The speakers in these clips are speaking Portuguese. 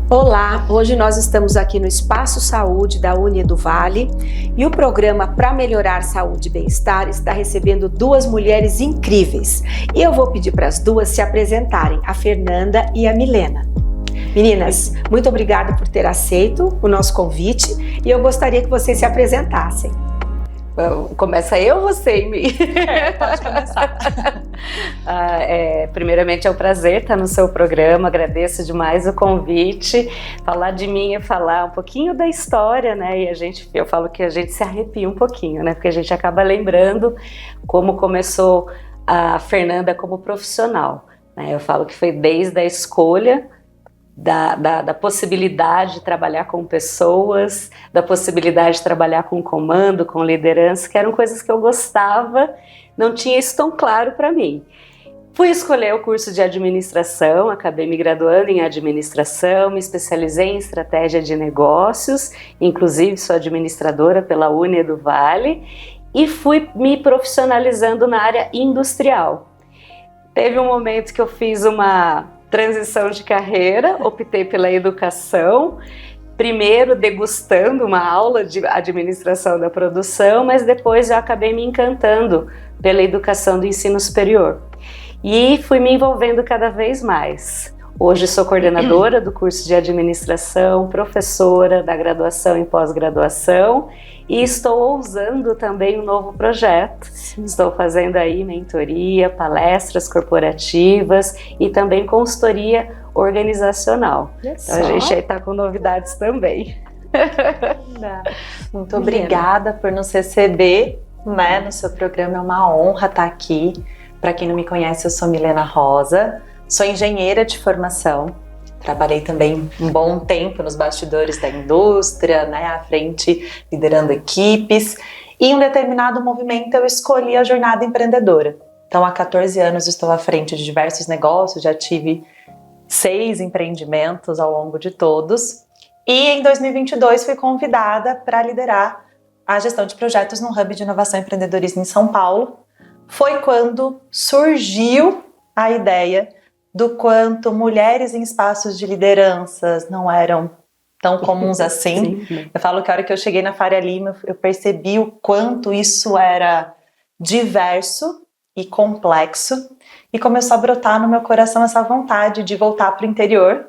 Olá, hoje nós estamos aqui no Espaço Saúde da Unieduvale e o programa Para Melhorar Saúde e Bem-Estar está recebendo duas mulheres incríveis. E eu vou pedir para as duas se apresentarem, a Fernanda e a Milena. Meninas, muito obrigada por ter aceito o nosso convite e eu gostaria que vocês se apresentassem. Começa eu ou você, Amy? Pode começar. Primeiramente é um prazer estar no seu programa, agradeço demais o convite. Falar de mim é falar um pouquinho da história, né? E eu falo que a gente se arrepia um pouquinho, né? Porque a gente acaba lembrando como começou a Fernanda como profissional, né? Eu falo que foi desde a escolha da possibilidade de trabalhar com pessoas, da possibilidade de trabalhar com comando, com liderança, que eram coisas que eu gostava, não tinha isso tão claro para mim. Fui escolher o curso de administração, acabei me graduando em administração, me especializei em estratégia de negócios, inclusive sou administradora pela Unieduvale, e fui me profissionalizando na área industrial. Teve um momento que eu fiz uma transição de carreira, optei pela educação, primeiro degustando uma aula de administração da produção, mas depois eu acabei me encantando pela educação do ensino superior e fui me envolvendo cada vez mais. Hoje sou coordenadora do curso de administração, professora da graduação e pós-graduação e estou ousando também um novo projeto. Estou fazendo aí mentoria, palestras corporativas e também consultoria organizacional. Então a gente aí está com novidades também. Muito obrigada por nos receber, né, no seu programa. É uma honra estar aqui. Para quem não me conhece, eu sou Milena Rosa. Sou engenheira de formação, trabalhei também um bom tempo nos bastidores da indústria, né, à frente liderando equipes, e em um determinado movimento eu escolhi a jornada empreendedora. Então há 14 anos estou à frente de diversos negócios, já tive 6 empreendimentos ao longo de todos, e em 2022 fui convidada para liderar a gestão de projetos no Hub de Inovação e Empreendedorismo em São Paulo. Foi quando surgiu a ideia do quanto mulheres em espaços de lideranças não eram tão comuns assim. Sim. Eu falo que a hora que eu cheguei na Faria Lima, eu percebi o quanto isso era diverso e complexo, e começou a brotar no meu coração essa vontade de voltar para o interior,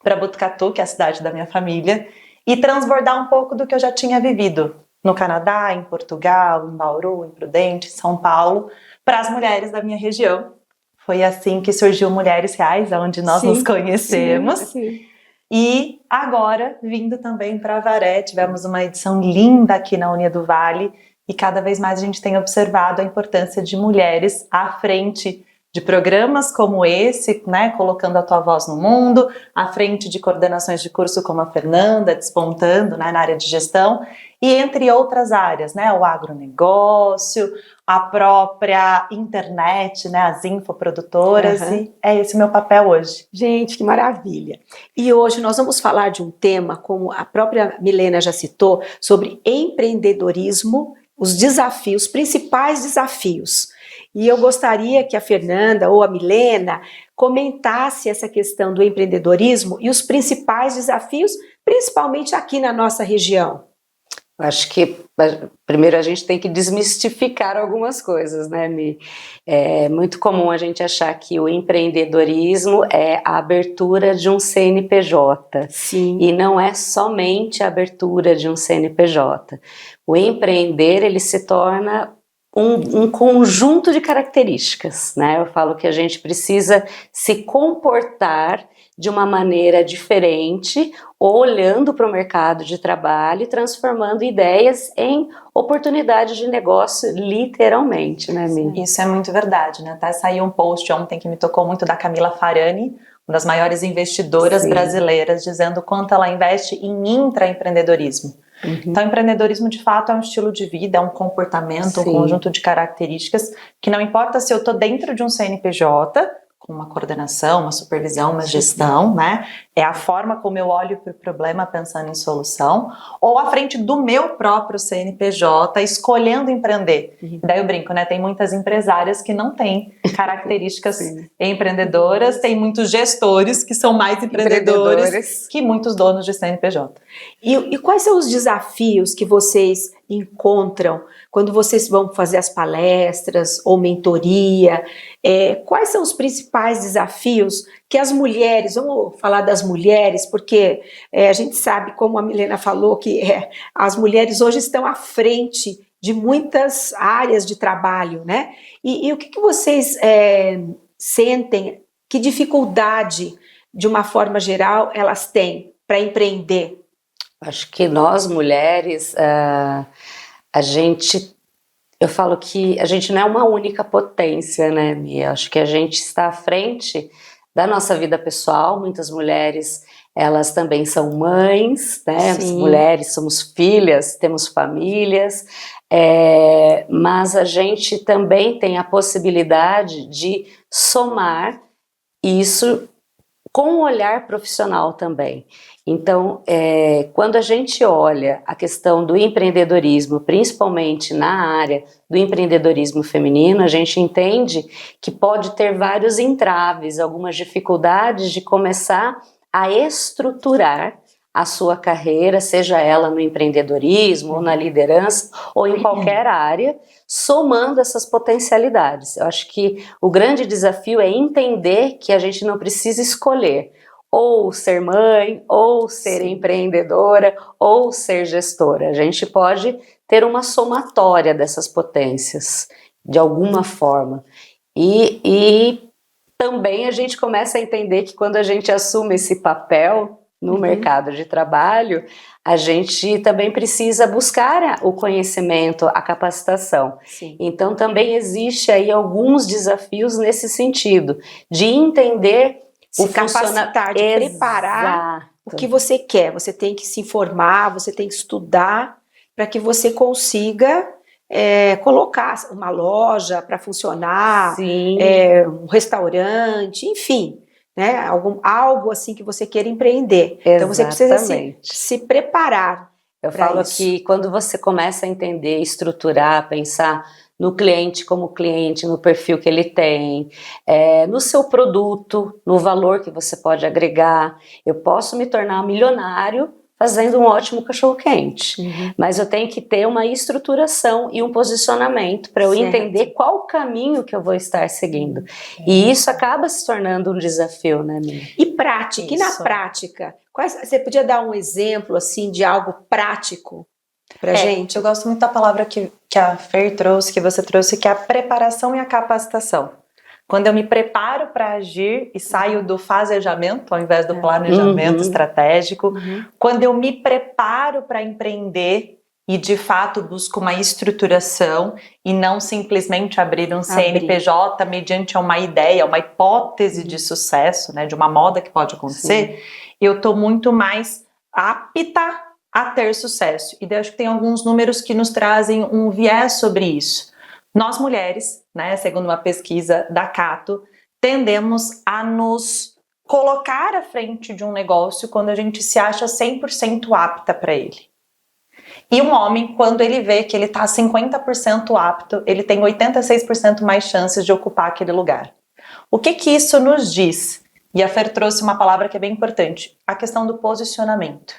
para Botucatu, que é a cidade da minha família, e transbordar um pouco do que eu já tinha vivido no Canadá, em Portugal, em Bauru, em Prudente, em São Paulo, para as mulheres da minha região. Foi assim que surgiu Mulheres Reais, onde nós nos conhecemos. Sim. E agora, vindo também para Avaré, tivemos uma edição linda aqui na Unieduvale e cada vez mais a gente tem observado a importância de mulheres à frente de programas como esse, né, colocando a tua voz no mundo, à frente de coordenações de curso como a Fernanda, despontando, né, na área de gestão, e entre outras áreas, né, o agronegócio, a própria internet, né, as infoprodutoras, e é esse o meu papel hoje. Gente, que maravilha! E hoje nós vamos falar de um tema, como a própria Milena já citou, sobre empreendedorismo, os desafios, principais desafios. E eu gostaria que a Fernanda ou a Milena comentasse essa questão do empreendedorismo e os principais desafios, principalmente aqui na nossa região. Acho que primeiro a gente tem que desmistificar algumas coisas, né, Mi? É muito comum a gente achar que o empreendedorismo é a abertura de um CNPJ. Sim. E não é somente a abertura de um CNPJ. O empreender, ele se torna um conjunto de características, né? Eu falo que a gente precisa se comportar de uma maneira diferente, olhando para o mercado de trabalho e transformando ideias em oportunidades de negócio, literalmente, né, Mi? Isso é muito verdade, né? Até saiu um post ontem que me tocou muito da Camila Farani, uma das maiores investidoras brasileiras, dizendo quanto ela investe em intraempreendedorismo. Então, empreendedorismo de fato é um estilo de vida, é um comportamento, um conjunto de características que não importa se eu estou dentro de um CNPJ, com uma coordenação, uma supervisão, uma gestão, né? É a forma como eu olho para o problema pensando em solução, ou à frente do meu próprio CNPJ, escolhendo empreender. Daí eu brinco, né? Tem muitas empresárias que não têm características empreendedoras, tem muitos gestores que são mais empreendedores que muitos donos de CNPJ. E quais são os desafios que vocês encontram quando vocês vão fazer as palestras ou mentoria? Quais são os principais desafios que as mulheres, vamos falar das mulheres, porque a gente sabe, como a Milena falou, que as mulheres hoje estão à frente de muitas áreas de trabalho, né? E o que vocês sentem, que dificuldade, de uma forma geral, elas têm para empreender? Acho que nós mulheres, eu falo que a gente não é uma única potência, né, Mia? Acho que a gente está à frente da nossa vida pessoal. Muitas mulheres, elas também são mães, né? As mulheres somos filhas, temos famílias, mas a gente também tem a possibilidade de somar isso com um olhar profissional também. Então, quando a gente olha a questão do empreendedorismo, principalmente na área do empreendedorismo feminino, a gente entende que pode ter vários entraves, algumas dificuldades de começar a estruturar a sua carreira, seja ela no empreendedorismo, ou na liderança, ou em qualquer área, somando essas potencialidades. Eu acho que o grande desafio é entender que a gente não precisa escolher ou ser mãe, ou ser empreendedora, ou ser gestora. A gente pode ter uma somatória dessas potências, de alguma forma. E também a gente começa a entender que quando a gente assume esse papel no mercado de trabalho, a gente também precisa buscar o conhecimento, a capacitação. Então também existe aí alguns desafios nesse sentido, de entender se capacitar, de preparar o que você quer. Você tem que se informar, você tem que estudar para que você consiga colocar uma loja para funcionar, um restaurante, enfim, né? Algo assim que você queira empreender. Então você precisa se preparar. Eu falo que quando você começa a entender, estruturar, pensar no cliente como cliente, no perfil que ele tem, no seu produto, no valor que você pode agregar. Eu posso me tornar milionário fazendo um ótimo cachorro-quente, mas eu tenho que ter uma estruturação e um posicionamento para eu entender qual o caminho que eu vou estar seguindo. E isso acaba se tornando um desafio, né, Mia? E prática, e na prática? Você podia dar um exemplo assim de algo prático pra gente? Eu gosto muito da palavra que a Fer trouxe, que você trouxe, que é a preparação e a capacitação. Quando eu me preparo para agir e saio do fazejamento ao invés do planejamento estratégico, quando eu me preparo para empreender e de fato busco uma estruturação e não simplesmente abrir um CNPJ mediante uma ideia, uma hipótese de sucesso, né, de uma moda que pode acontecer, eu estou muito mais apta a ter sucesso. E daí acho que tem alguns números que nos trazem um viés sobre isso. Nós mulheres, né, segundo uma pesquisa da Cato, tendemos a nos colocar à frente de um negócio quando a gente se acha 100% apta para ele. E um homem, quando ele vê que ele está 50% apto, ele tem 86% mais chances de ocupar aquele lugar. O que isso nos diz? E a Fer trouxe uma palavra que é bem importante, a questão do posicionamento.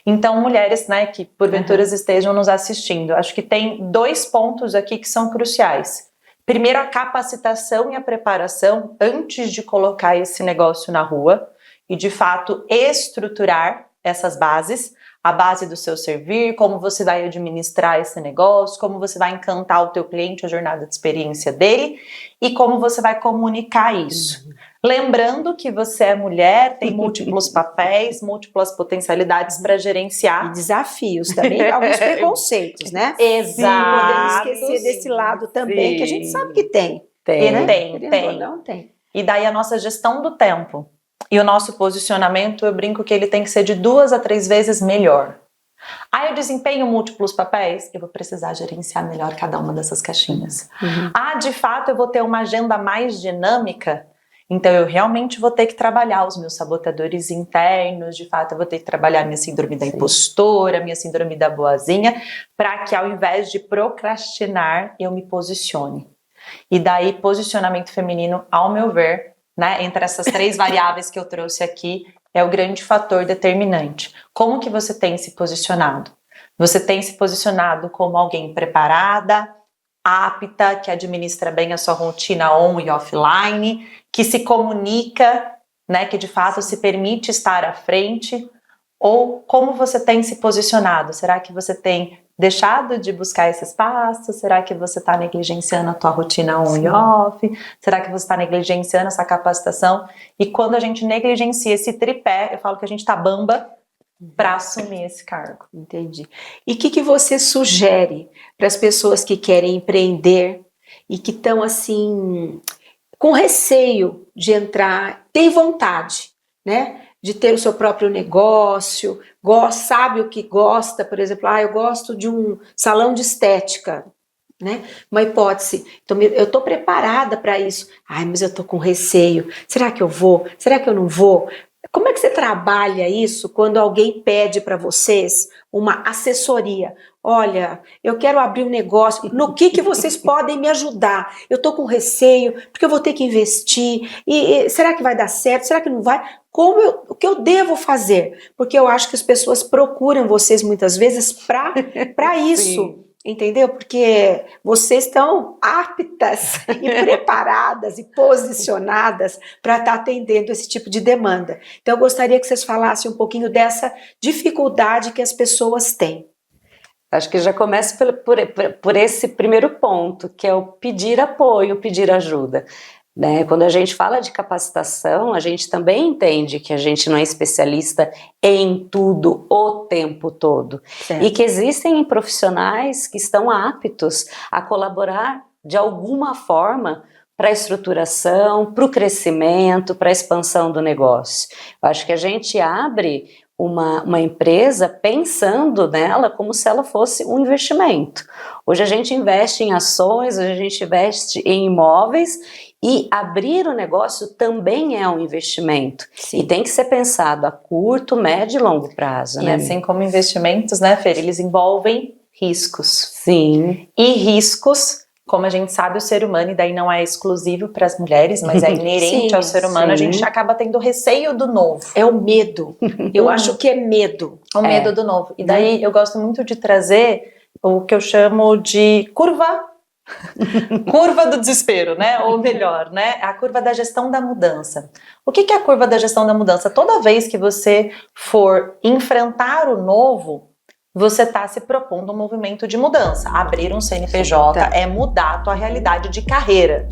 Então, mulheres, né, que porventura estejam nos assistindo, acho que tem 2 pontos aqui que são cruciais. Primeiro, a capacitação e a preparação antes de colocar esse negócio na rua e, de fato, estruturar essas bases, a base do seu servir, como você vai administrar esse negócio, como você vai encantar o teu cliente, a jornada de experiência dele e como você vai comunicar isso. Lembrando que você é mulher, tem múltiplos papéis, múltiplas potencialidades para gerenciar. E desafios também, alguns preconceitos, né? Exato. Podemos esquecer desse lado também, que a gente sabe que tem. Tem. E daí a nossa gestão do tempo e o nosso posicionamento, eu brinco que ele tem que ser de 2 a 3 vezes melhor. Eu desempenho múltiplos papéis, eu vou precisar gerenciar melhor cada uma dessas caixinhas. De fato, eu vou ter uma agenda mais dinâmica. Então eu realmente vou ter que trabalhar os meus sabotadores internos, de fato eu vou ter que trabalhar minha síndrome da impostora, minha síndrome da boazinha, para que ao invés de procrastinar, eu me posicione. E daí posicionamento feminino, ao meu ver, né, entre essas 3 variáveis que eu trouxe aqui, é o grande fator determinante. Como que você tem se posicionado? Você tem se posicionado como alguém preparada, apta, que administra bem a sua rotina on e offline, que se comunica, né, que de fato se permite estar à frente? Ou como você tem se posicionado? Será que você tem deixado de buscar esse espaço? Será que você está negligenciando a tua rotina on e off? Será que você está negligenciando essa capacitação? E quando a gente negligencia esse tripé, eu falo que a gente está bamba para assumir esse cargo. Entendi. E o que você sugere para as pessoas que querem empreender e que estão assim com receio de entrar, tem vontade, né, de ter o seu próprio negócio, sabe o que gosta, por exemplo, eu gosto de um salão de estética, né? Uma hipótese. Então, eu estou preparada para isso. Mas eu estou com receio. Será que eu vou? Será que eu não vou? Como é que você trabalha isso quando alguém pede para vocês uma assessoria? Olha, eu quero abrir um negócio, no que vocês podem me ajudar? Eu estou com receio, porque eu vou ter que investir, e será que vai dar certo? Será que não vai? O que eu devo fazer? Porque eu acho que as pessoas procuram vocês muitas vezes para isso. Sim. Entendeu? Porque vocês estão aptas e preparadas e posicionadas para estar atendendo esse tipo de demanda. Então eu gostaria que vocês falassem um pouquinho dessa dificuldade que as pessoas têm. Acho que já começa por esse primeiro ponto, que é o pedir apoio, pedir ajuda. Né? Quando a gente fala de capacitação, a gente também entende que a gente não é especialista em tudo o tempo todo. Certo. E que existem profissionais que estão aptos a colaborar de alguma forma para a estruturação, para o crescimento, para a expansão do negócio. Eu acho que a gente abre uma empresa pensando nela como se ela fosse um investimento. Hoje a gente investe em ações, hoje a gente investe em imóveis, e abrir o negócio também é um investimento. Sim. E tem que ser pensado a curto, médio e longo prazo. E né? assim como investimentos, né, Fer, eles envolvem riscos. Sim. E riscos, como a gente sabe, o ser humano, e daí não é exclusivo para as mulheres, mas é inerente sim, ao ser humano, sim. A gente acaba tendo receio do novo. É o medo. Eu acho que é medo. O medo do novo. E daí eu gosto muito de trazer o que eu chamo de curva do desespero, né? Ou melhor, né? A curva da gestão da mudança. O que é a curva da gestão da mudança? Toda vez que você for enfrentar o novo, você está se propondo um movimento de mudança. Abrir um CNPJ é mudar a tua realidade de carreira,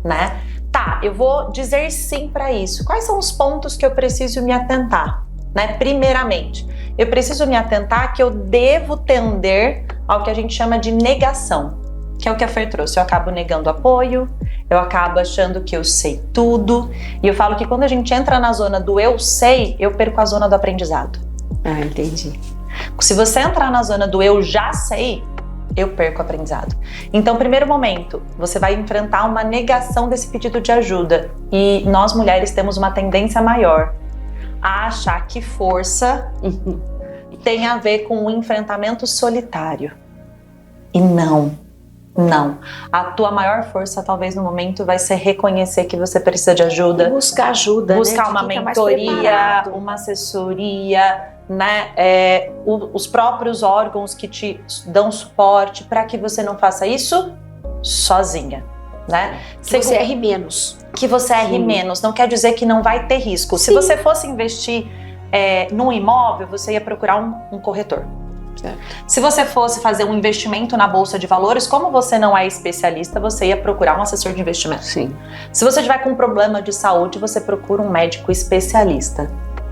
né? Tá, eu vou dizer sim para isso. Quais são os pontos que eu preciso me atentar? Né? Primeiramente, eu preciso me atentar que eu devo tender ao que a gente chama de negação, que é o que a Fer trouxe. Eu acabo negando apoio, eu acabo achando que eu sei tudo, e eu falo que quando a gente entra na zona do eu sei, eu perco a zona do aprendizado. Entendi. Se você entrar na zona do eu já sei, eu perco o aprendizado. Então, primeiro momento, você vai enfrentar uma negação desse pedido de ajuda, e nós mulheres temos uma tendência maior a achar que força tem a ver com um enfrentamento solitário. E não. A tua maior força, talvez no momento, vai ser reconhecer que você precisa de ajuda. E buscar ajuda, buscar, né? Uma mentoria, uma assessoria, né? Os próprios órgãos que te dão suporte para que você não faça isso sozinha. Né? Que você erre menos. Que você erre menos, não quer dizer que não vai ter risco. Sim. Se você fosse investir num imóvel, você ia procurar um corretor. Certo. Se você fosse fazer um investimento na Bolsa de Valores, como você não é especialista, você ia procurar um assessor de investimento. Sim. Se você tiver com um problema de saúde, você procura um médico especialista.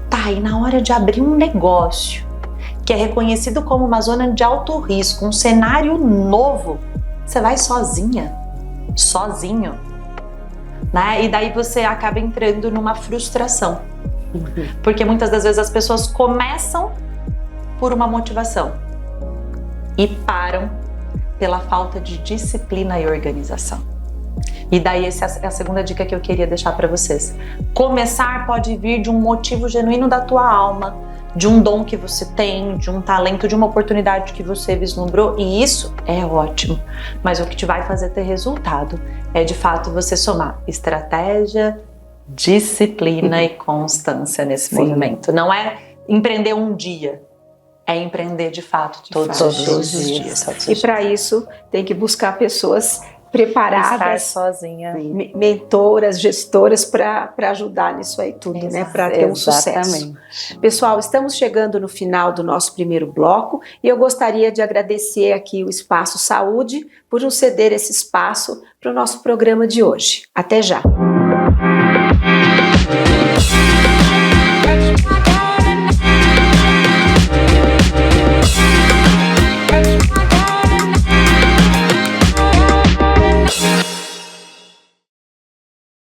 Tá, e na hora de abrir um negócio, que é reconhecido como uma zona de alto risco, um cenário novo, você vai sozinha. Sozinho, né? E daí você acaba entrando numa frustração, porque muitas das vezes as pessoas começam por uma motivação e param pela falta de disciplina e organização. E daí essa é a segunda dica que eu queria deixar para vocês. Começar pode vir de um motivo genuíno da tua alma, de um dom que você tem, de um talento, de uma oportunidade que você vislumbrou, e isso é ótimo. Mas o que te vai fazer ter resultado é de fato você somar estratégia, disciplina e constância nesse movimento. Não é empreender um dia, é empreender de fato todos os dias. E para isso tem que buscar pessoas preparadas, sozinha, mentoras, gestoras para ajudar nisso aí tudo, né? Para ter um sucesso. Pessoal, estamos chegando no final do nosso primeiro bloco e eu gostaria de agradecer aqui o Espaço Saúde por nos ceder esse espaço para o nosso programa de hoje. Até já!